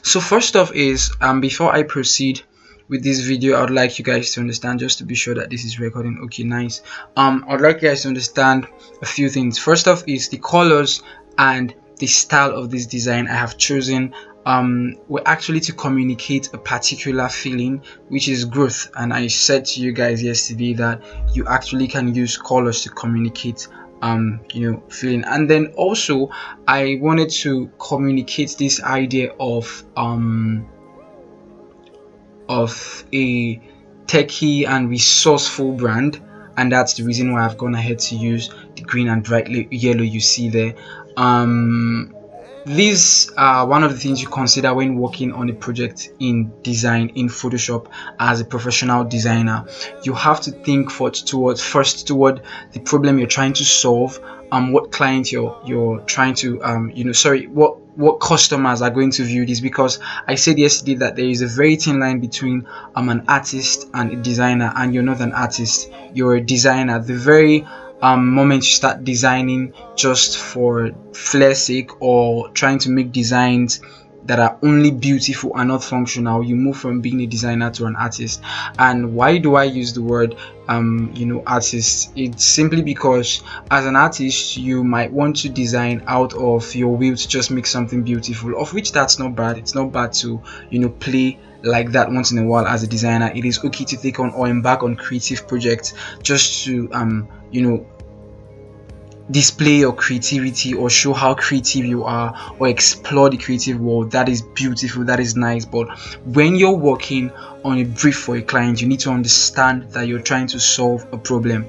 So first off is before I proceed with this video, I would like you guys to understand, just to be sure that this is recording. Okay, nice. I would like you guys to understand a few things. First off is the colors and the style of this design I have chosen were actually to communicate a particular feeling, which is growth. And I said to you guys yesterday that you actually can use colors to communicate feeling. And then also I wanted to communicate this idea of a techy and resourceful brand, and that's the reason why I've gone ahead to use the green and bright yellow you see there. These are one of the things you consider when working on a project in design in Photoshop. As a professional designer, you have to think first toward the problem you're trying to solve, what client you're trying to what customers are going to view this, because I said yesterday that there is a very thin line between an artist and a designer, and you're not an artist, you're a designer. The very moment you start designing just for flair's sake, or trying to make designs that are only beautiful and not functional, you move from being a designer to an artist. And why do I use the word artist? It's simply because as an artist you might want to design out of your will to just make something beautiful, of which that's not bad. It's not bad to play like that once in a while. As a designer, it is okay to take on or embark on creative projects just to display your creativity or show how creative you are, or explore the creative world. That is beautiful, that is nice. But when you're working on a brief for a client, you need to understand that you're trying to solve a problem.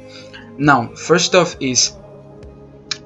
Now, first off is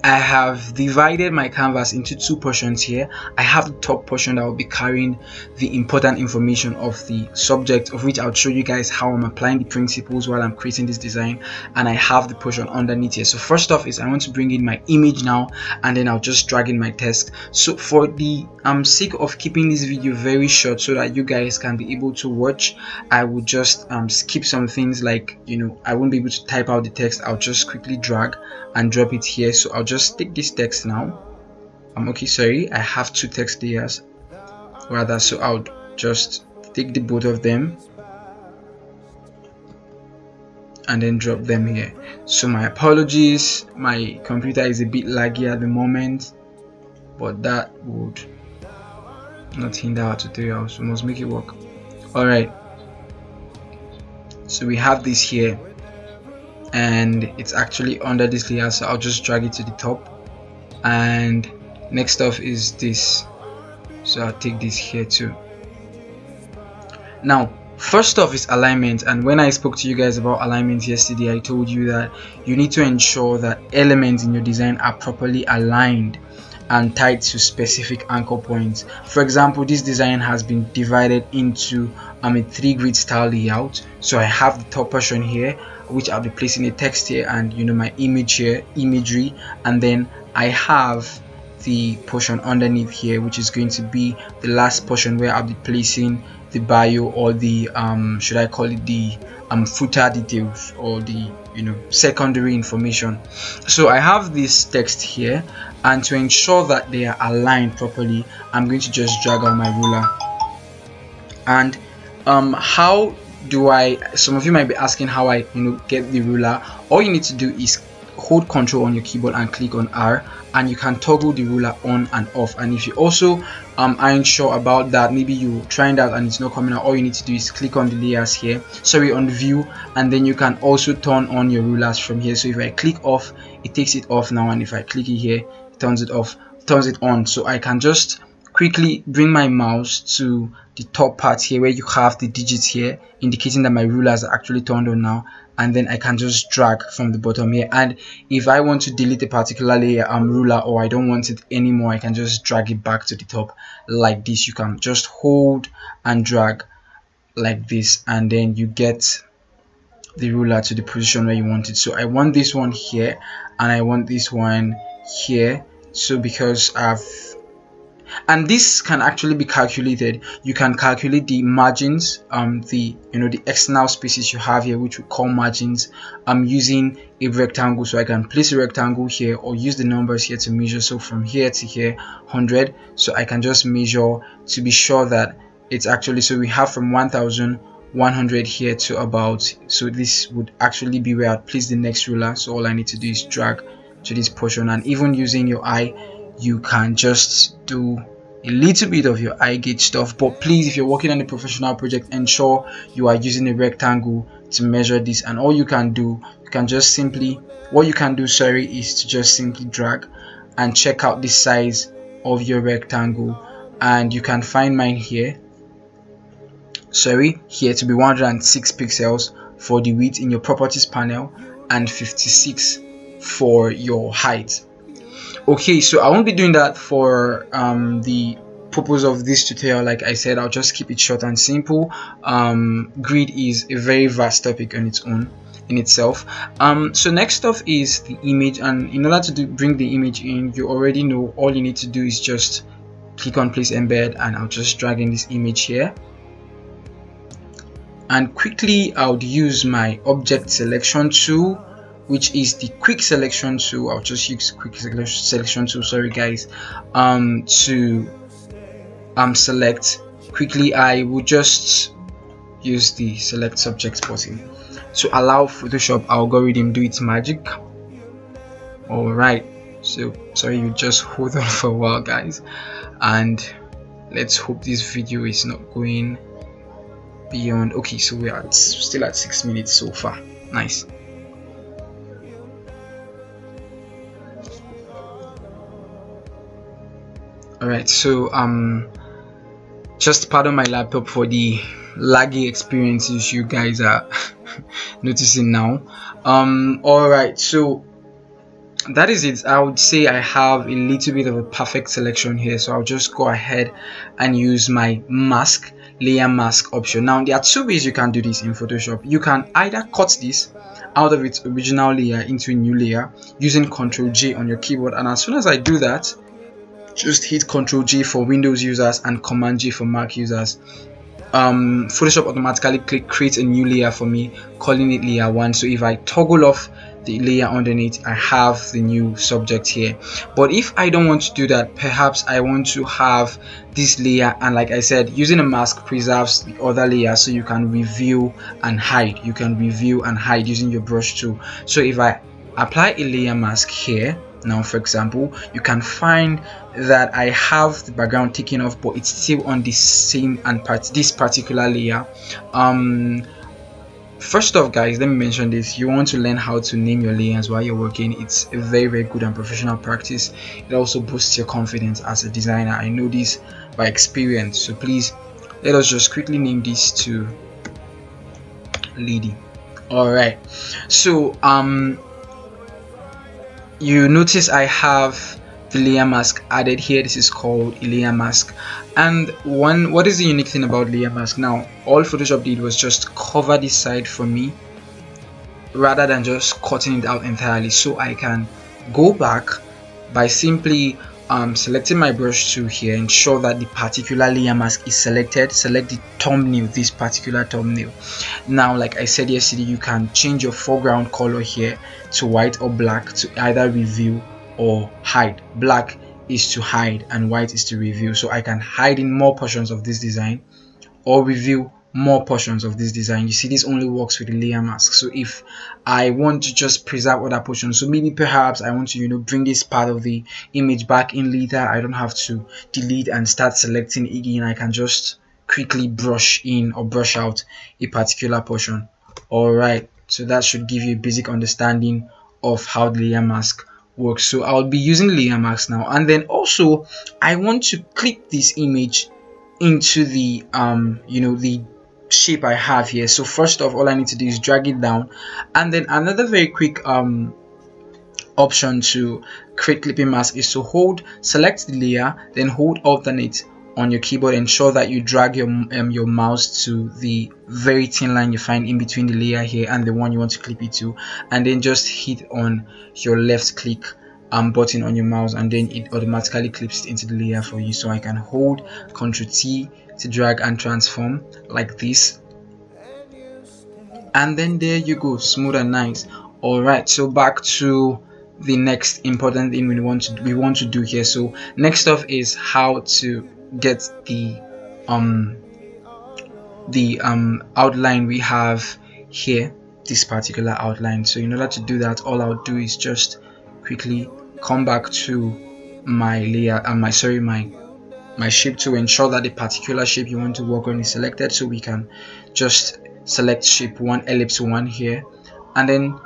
I have divided my canvas into two portions here. I have the top portion that will be carrying the important information of the subject, of which I'll show you guys how I'm applying the principles while I'm creating this design, and I have the portion underneath here. So first off is I want to bring in my image now, and then I'll just drag in my text. So for the sake of keeping this video very short so that you guys can be able to watch, I will just skip some things, like I won't be able to type out the text. I'll just quickly drag and drop it here. So I'll just take this text now. Okay, sorry, I have two text layers rather, so I'll just take the both of them and then drop them here. So my apologies, my computer is a bit laggy at the moment, but that would not hinder our tutorial, so must make it work. All right, so we have this here and it's actually under this layer, so I'll just drag it to the top. And next off is this, so I'll take this here too. Now first off is alignment, and when I spoke to you guys about alignment yesterday, I told you that you need to ensure that elements in your design are properly aligned and tied to specific anchor points. For example, this design has been divided into a 3-grid style layout. So I have the top portion here, which I'll be placing a text here, and my image here, imagery, and then I have the portion underneath here, which is going to be the last portion where I'll be placing the bio, or the should I call it the footer details, or the secondary information. So I have this text here, and to ensure that they are aligned properly, I'm going to just drag out my ruler. And how do I, some of you might be asking how I get the ruler. All you need to do is hold Ctrl on your keyboard and click on R, and you can toggle the ruler on and off. And if you also aren't sure about that, maybe you trying that and it's not coming out, all you need to do is click on the layers here, on view, and then you can also turn on your rulers from here. So if I click off, it takes it off now, and if I click it here, it turns it off, turns it on. So I can just quickly bring my mouse to the top part here where you have the digits here indicating that my rulers are actually turned on now, and then I can just drag from the bottom here. And if I want to delete a particular layer ruler, or I don't want it anymore, I can just drag it back to the top like this. You can just hold and drag like this, and then you get the ruler to the position where you want it. So I want this one here, and I want this one here. So because I've And this can actually be calculated. You can calculate the margins, the external spaces you have here, which we call margins, using a rectangle. So I can place a rectangle here or use the numbers here to measure. So from here to here, 100. So I can just measure to be sure that it's actually, so we have from 1100 here to about, so this would actually be where I'd place the next ruler. So all I need to do is drag to this portion, and even using your eye, you can just do a little bit of your eye gauge stuff. But please, if you're working on a professional project, ensure you are using a rectangle to measure this. And all you can do, is to just simply drag and check out the size of your rectangle. And you can find mine here, here to be 106 pixels for the width in your properties panel and 56 for your height. Okay, so I won't be doing that for the purpose of this tutorial. Like I said, I'll just keep it short and simple. Grid is a very vast topic on its own in itself. So next off is the image, and in order to bring the image in, you already know all you need to do is just click on place embed, and I'll just drag in this image here. And quickly I would use my object selection tool, which is the quick selection tool. I'll just use quick selection tool, sorry guys, to select quickly. I will just use the select subject button to allow Photoshop algorithm do its magic. Alright, so sorry, you just hold on for a while guys, and let's hope this video is not going beyond. Okay, so we are still at 6 minutes so far. Nice. Alright, so just pardon my laptop for the laggy experiences you guys are noticing now. Alright, so that is it. I would say I have a little bit of a perfect selection here, so I'll just go ahead and use my layer mask option. Now there are two ways you can do this in Photoshop. You can either cut this out of its original layer into a new layer using Ctrl J on your keyboard, and as soon as I do that, just hit Ctrl J for Windows users and Command J for Mac users. Photoshop automatically creates a new layer for me, calling it layer 1. So if I toggle off the layer underneath, I have the new subject here. But if I don't want to do that, perhaps I want to have this layer, and like I said, using a mask preserves the other layer, so you can review and hide. You can review and hide using your brush tool. So if I apply a layer mask here now, for example, you can find that I have the background taken off, but it's still on the same and this particular layer. First off guys, let me mention this: you want to learn how to name your layers while you're working. It's a very, very good and professional practice. It also boosts your confidence as a designer. I know this by experience. So please, let us just quickly name this to Lady. Alright, so you notice I have the layer mask added here. This is called a layer mask. And what is the unique thing about layer mask? Now, all Photoshop did was just cover this side for me rather than just cutting it out entirely. So I can go back by simply selecting my brush tool here, ensure that the particular layer mask is selected, select the thumbnail, this particular thumbnail. Now, like I said yesterday, you can change your foreground color here to white or black to either reveal or hide. Black is to hide and white is to reveal. So I can hide in more portions of this design or reveal more portions of this design. You see, this only works with the layer mask. So if I want to just preserve other portions, so maybe perhaps I want to bring this part of the image back in later, I don't have to delete and start selecting again. I can just quickly brush in or brush out a particular portion. Alright, so that should give you a basic understanding of how the layer mask works. So I'll be using layer mask now, and then also I want to clip this image into the the shape I have here. So first off, all I need to do is drag it down, and then another very quick option to create clipping mask is to select the layer, then hold alternate on your keyboard. Ensure that you drag your mouse to the very thin line you find in between the layer here and the one you want to clip it to, and then just hit on your left click button on your mouse, and then it automatically clips into the layer for you. So I can hold Ctrl T to drag and transform like this, and then there you go, smooth and nice. All right, so back to the next important thing we want to do here. So next off is how to get the outline we have here, this particular outline. So in order to do that, all I'll do is just quickly come back to my layer and my shape to ensure that the particular shape you want to work on is selected. So we can just select shape 1, ellipse 1 here, and then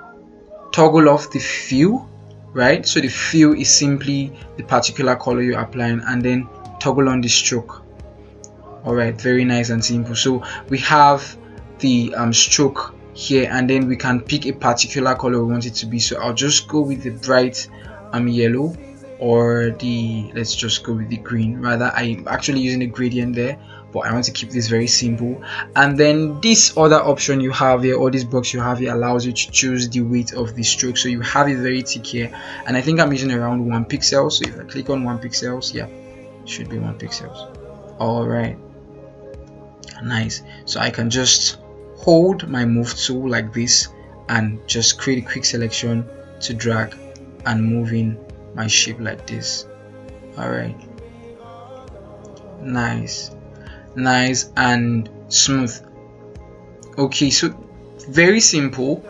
toggle off the fill, right? So the fill is simply the particular color you're applying, and then toggle on the stroke. All right, very nice and simple. So we have the stroke here, and then we can pick a particular color we want it to be. So I'll just go with the bright yellow, or let's just go with the green. Rather, I'm actually using a gradient there, but I want to keep this very simple. And then this other option you have here, or this box you have here, allows you to choose the weight of the stroke. So you have it very thick here, and I think I'm using around 1 pixel. So if I click on 1 pixels, yeah, it should be 1 pixels. All right, nice. So I can just hold my move tool like this and just create a quick selection to drag and move in my shape like this. All right, nice and smooth. Okay, so very simple,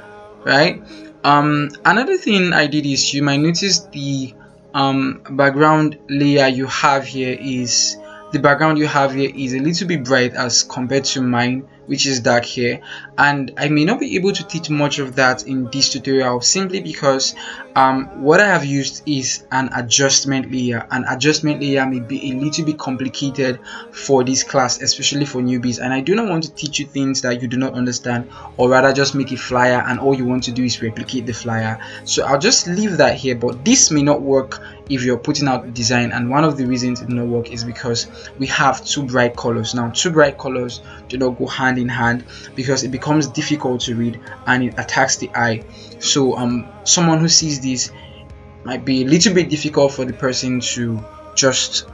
right? Another thing I did is, you might notice the background layer you have here is a little bit bright as compared to mine, which is dark here, and I may not be able to teach much of that in this tutorial, simply because what I have used is an adjustment layer. An adjustment layer may be a little bit complicated for this class, especially for newbies, and I do not want to teach you things that you do not understand, or rather just make a flyer and all you want to do is replicate the flyer. So I'll just leave that here, but this may not work if you're putting out design, and one of the reasons it will not work is because we have two bright colors. Now, two bright colors do not go hand in hand, because it becomes difficult to read and it attacks the eye. So someone who sees this might be a little bit difficult for the person to just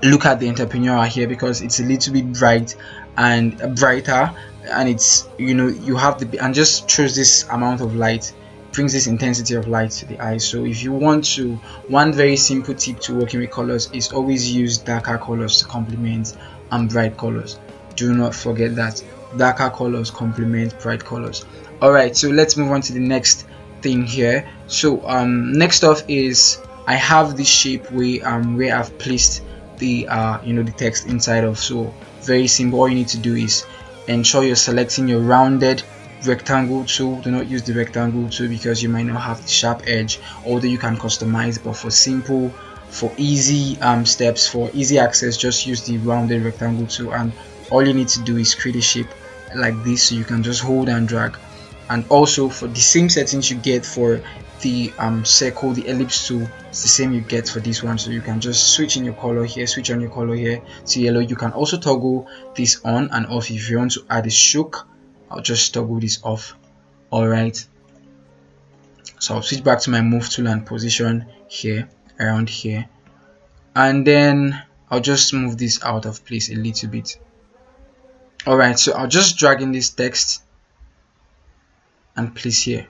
look at the entrepreneur here, because it's a little bit bright and brighter, and it's, you have the, and just throws this amount of light, brings this intensity of light to the eye. So if you want to, one very simple tip to working with colors is always use darker colors to complement bright colors. Do not forget that darker colors complement bright colors. All right, so let's move on to the next thing here. So next off is, I have this shape where I've placed the the text inside of. So very simple. All you need to do is ensure you're selecting your rounded rectangle tool. Do not use the rectangle tool because you might not have the sharp edge, although you can customize, but for easy steps, for easy access, just use the rounded rectangle tool. And all you need to do is create a shape like this, so you can just hold and drag. And also, for the same settings you get for the circle, the ellipse tool, it's the same you get for this one. So you can just switch on your color here to yellow. You can also toggle this on and off if you want to add a stroke. I'll just toggle this off. All right, so I'll switch back to my move tool and position here, around here, and then I'll just move this out of place a little bit. All right, so I'll just drag in this text and place here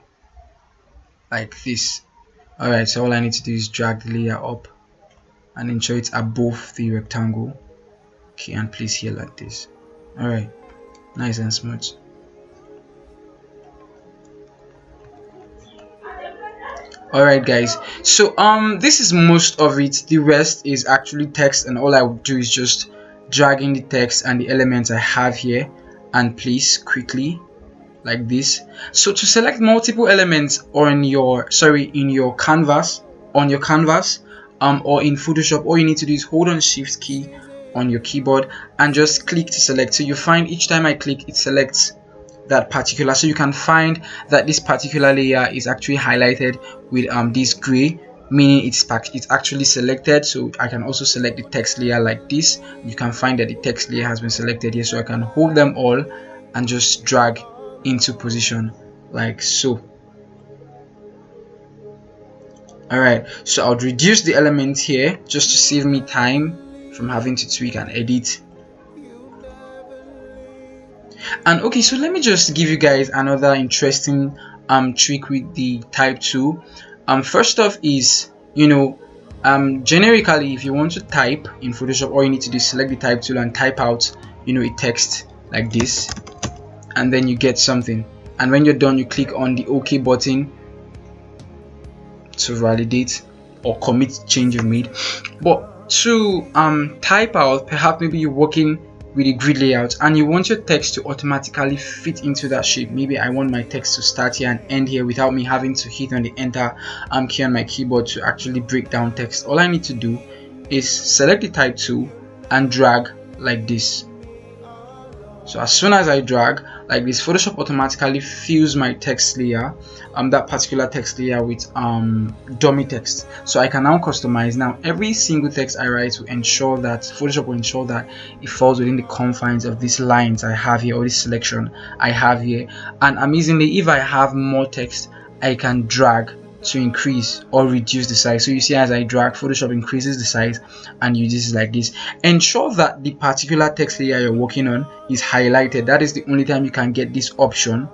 like this. All right, so all I need to do is drag the layer up and ensure it's above the rectangle. Okay, and place here like this. All right, nice and smooth. Alright guys, so this is most of it. The rest is actually text, and all I would do is just drag in the text and the elements I have here and place quickly like this. So to select multiple elements on your canvas, or in Photoshop, all you need to do is hold on Shift key on your keyboard and just click to select. So you find each time I click, it selects that particular, so you can find that this particular layer is actually highlighted with this gray, meaning it's actually selected. So I can also select the text layer like this. You can find that the text layer has been selected here, so I can hold them all and just drag into position like so. Alright, so I'll reduce the element here just to save me time from having to tweak and edit. And okay, so let me just give you guys another interesting trick with the type tool. First off is, generically, if you want to type in Photoshop, all you need to do is select the type tool and type out a text like this, and then you get something. And when you're done, you click on the OK button to validate or commit change you've made. But to type out, perhaps maybe you're working with a grid layout and you want your text to automatically fit into that shape. Maybe I want my text to start here and end here without me having to hit on the enter key on my keyboard to actually break down text. All I need to do is select the type tool and drag like this. So as soon as I drag like this, Photoshop automatically fills my text layer, that particular text layer with dummy text. So I can now customize. Now every single text I write will ensure that Photoshop will ensure that it falls within the confines of these lines I have here, or this selection I have here. And amazingly, if I have more text, I can drag to increase or reduce the size. So you see, as I drag, Photoshop increases the size and uses like this. Ensure that the particular text layer you're working on is highlighted. That is the only time you can get this option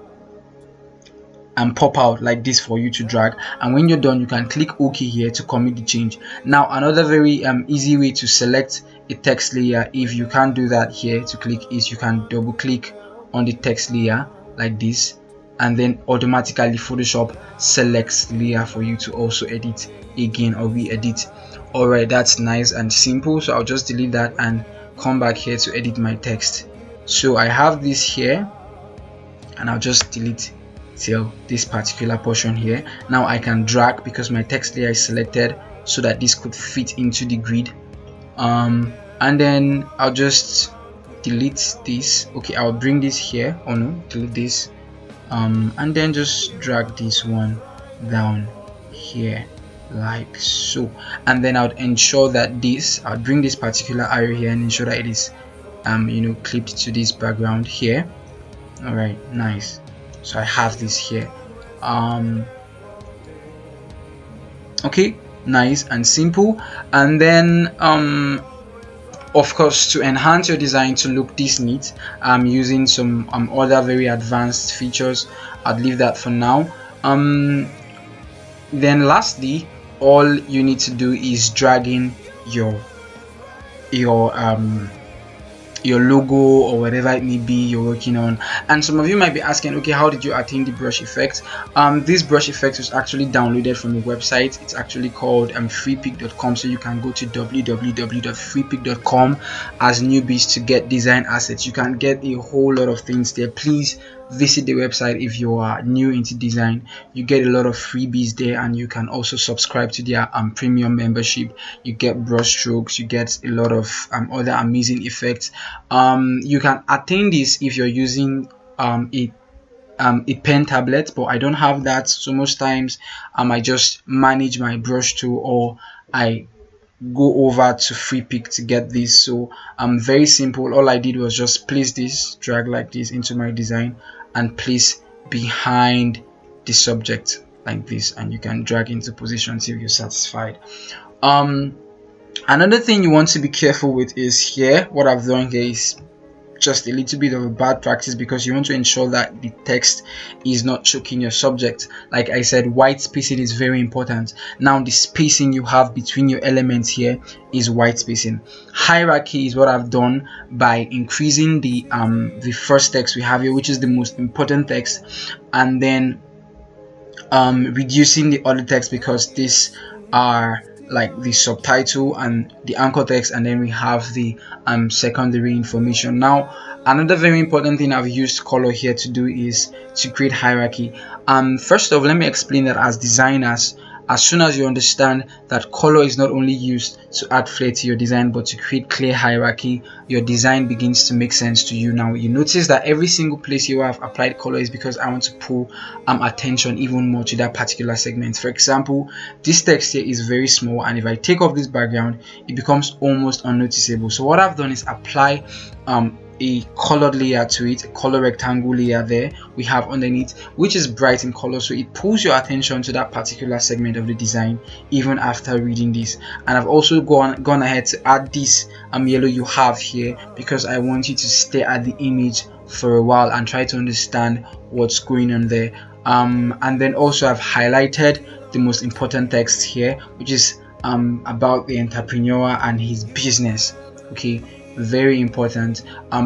and pop out like this for you to drag. And when you're done, you can click OK here to commit the change. Now another very easy way to select a text layer, if you can't do that here to click, is you can double click on the text layer like this, and then automatically Photoshop selects layer for you to also edit again or re-edit. Alright, that's nice and simple. So I'll just delete that and come back here to edit my text. So I have this here and I'll just delete till this particular portion here. Now I can drag because my text layer is selected so that this could fit into the grid, and then I'll just delete this. Okay, I'll bring this here. Oh no, delete this. And then just drag this one down here like so, and then I would ensure that I'll bring this particular arrow here and ensure that it is clipped to this background here. All right, nice. So I have this here. Okay, nice and simple. And then of course, to enhance your design to look this neat, I'm using some other very advanced features. I'd leave that for now. Then lastly, all you need to do is drag in your logo or whatever it may be you're working on. And some of you might be asking, okay, how did you attain the brush effect? This brush effect was actually downloaded from a website. It's actually called freepik.com. So you can go to www.freepik.com as newbies to get design assets. You can get a whole lot of things there. Please visit the website if you are new into design. You get a lot of freebies there, and you can also subscribe to their premium membership. You get brush strokes, you get a lot of other amazing effects. You can attain this if you're using a pen tablet, but I don't have that, so most times I just manage my brush tool, or I go over to Freepik to get this. So very simple. All I did was just place this, drag like this into my design, and place behind the subject like this, and you can drag into position till you're satisfied. Another thing you want to be careful with is here. What I've done here is just a little bit of a bad practice, because you want to ensure that the text is not choking your subject. Like I said, white spacing is very important. Now the spacing you have between your elements here is white spacing. Hierarchy is what I've done by increasing the first text we have here, which is the most important text, and then reducing the other text, because these are like the subtitle and the anchor text, and then we have the secondary information. Now another very important thing I've used color here to do is to create hierarchy. First off, let me explain that as designers, as soon as you understand that color is not only used to add flair to your design but to create clear hierarchy, your design begins to make sense to you. Now you notice that every single place you have applied color is because I want to pull attention even more to that particular segment. For example, this text here is very small, and if I take off this background, it becomes almost unnoticeable. So what I've done is apply a a colored layer to it, a color rectangle layer there we have underneath, which is bright in color, so it pulls your attention to that particular segment of the design even after reading this. And I've also gone ahead to add this yellow you have here because I want you to stay at the image for a while and try to understand what's going on there. And then also I've highlighted the most important text here, which is about the entrepreneur and his business. Okay, very important.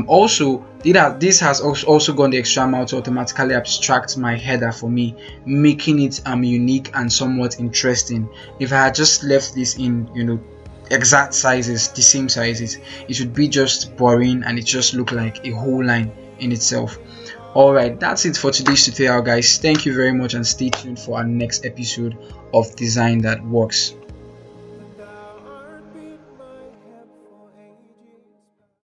Also this has also gone the extra mile to automatically abstract my header for me, making it unique and somewhat interesting. If I had just left this in, you know, exact sizes, the same sizes, it would be just boring and it just look like a whole line in itself. Alright, that's it for today's tutorial, guys. Thank you very much and stay tuned for our next episode of Design That Works.